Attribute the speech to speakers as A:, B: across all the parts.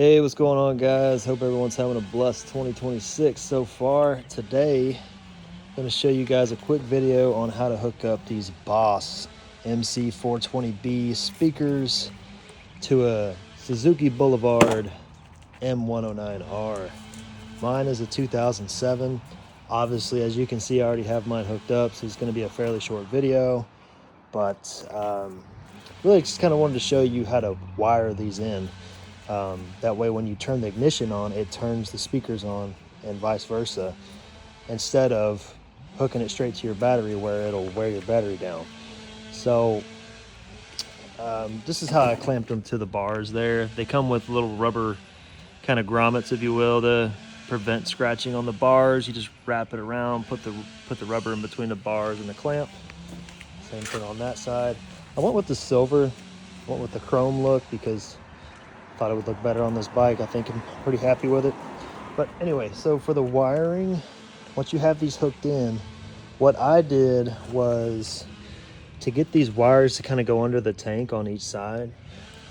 A: Hey, what's going on, guys? Hope everyone's having a blessed 2026 so far. Today, I'm going to show you guys a quick video on how to hook up these Boss MC420B speakers to a Suzuki Boulevard M109R. Mine is a 2007. Obviously, as you can see, I already have mine hooked up, so it's going to be a fairly short video. But really just kind of wanted to show you how to wire these in. That way when you turn the ignition on, it turns the speakers on and vice versa, instead of hooking it straight to your battery where it'll wear your battery down. So this is how I clamped them to the bars there. They come with little rubber kind of grommets, if you will, to prevent scratching on the bars. You just wrap it around, put the rubber in between the bars and the clamp. Same thing on that side. I went with the silver, went with the chrome look because thought it would look better on this bike. I think I'm pretty happy with it. But anyway, so for the wiring, once you have these hooked in, what I did was to get these wires to kind of go under the tank on each side.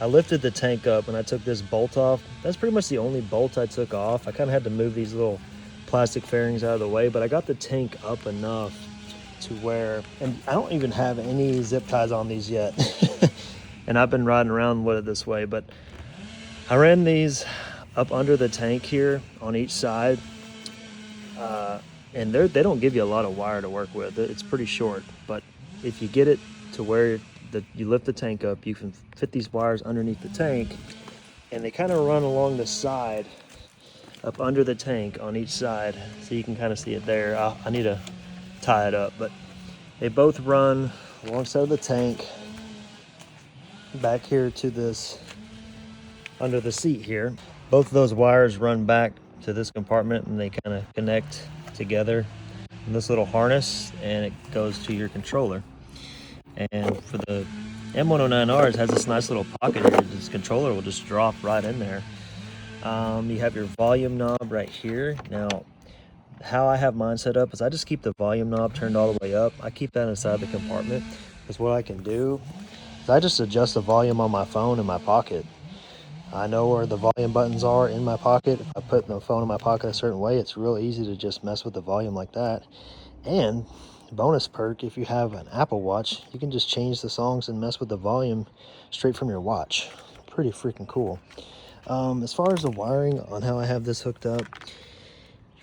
A: I lifted the tank up and I took this bolt off. That's pretty much the only bolt I took off. I kind of had to move these little plastic fairings out of the way, but I got the tank up enough to where, and I don't even have any zip ties on these yet. And I've been riding around with it this way, but I ran these up under the tank here on each side, and they don't give you a lot of wire to work with. It's pretty short, but if you get it to where you lift the tank up, you can fit these wires underneath the tank, and they kind of run along the side, up under the tank on each side, so you can kind of see it there. I need to tie it up, but they both run alongside of the tank, back here to this under the seat here. Both of those wires run back to this compartment and they kind of connect together in this little harness, and it goes to your controller. And for the M109R, it has this nice little pocket here. This controller will just drop right in there. You have your volume knob right here. Now, how I have mine set up is I just keep the volume knob turned all the way up. I keep that inside the compartment, because what I can do is I just adjust the volume on my phone in my pocket. I know where the volume buttons are in my pocket. If I put the phone in my pocket a certain way, it's real easy to just mess with the volume like that. And bonus perk, if you have an Apple Watch, you can just change the songs and mess with the volume straight from your watch. Pretty freaking cool. As far as the wiring on how I have this hooked up,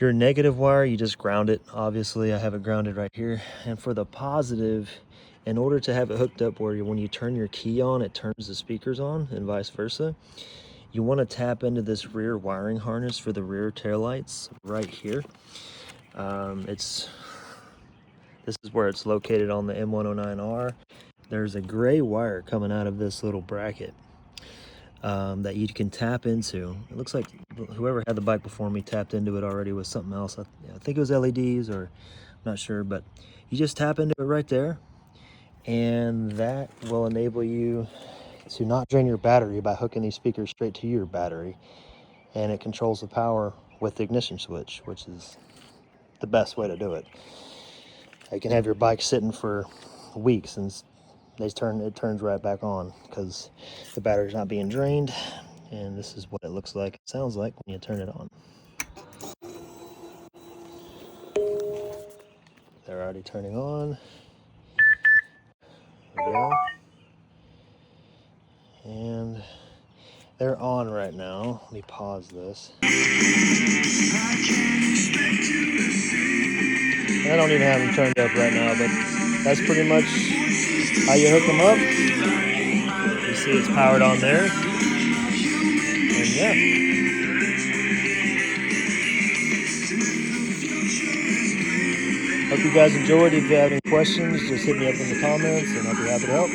A: your negative wire, you just ground it. Obviously, I have it grounded right here. And for the positive, in order to have it hooked up where when you turn your key on, it turns the speakers on and vice versa, you want to tap into this rear wiring harness for the rear taillights right here. This is where it's located on the M109R. There's a gray wire coming out of this little bracket that you can tap into. It looks like whoever had the bike before me tapped into it already with something else. I think it was LEDs, or I'm not sure, but you just tap into it right there, and that will enable you to not drain your battery by hooking these speakers straight to your battery. And it controls the power with the ignition switch, which is the best way to do it. You can have your bike sitting for weeks and it turns right back on because the battery's not being drained. And this is what it looks like, it sounds like when you turn it on. They're already turning on. There we go. And they're on right now. Let me pause this. I don't even have them turned up right now, but that's pretty much how you hook them up. You see it's powered on there. And yeah. Hope you guys enjoyed. If you have any questions, just hit me up in the comments and I'll be happy to help.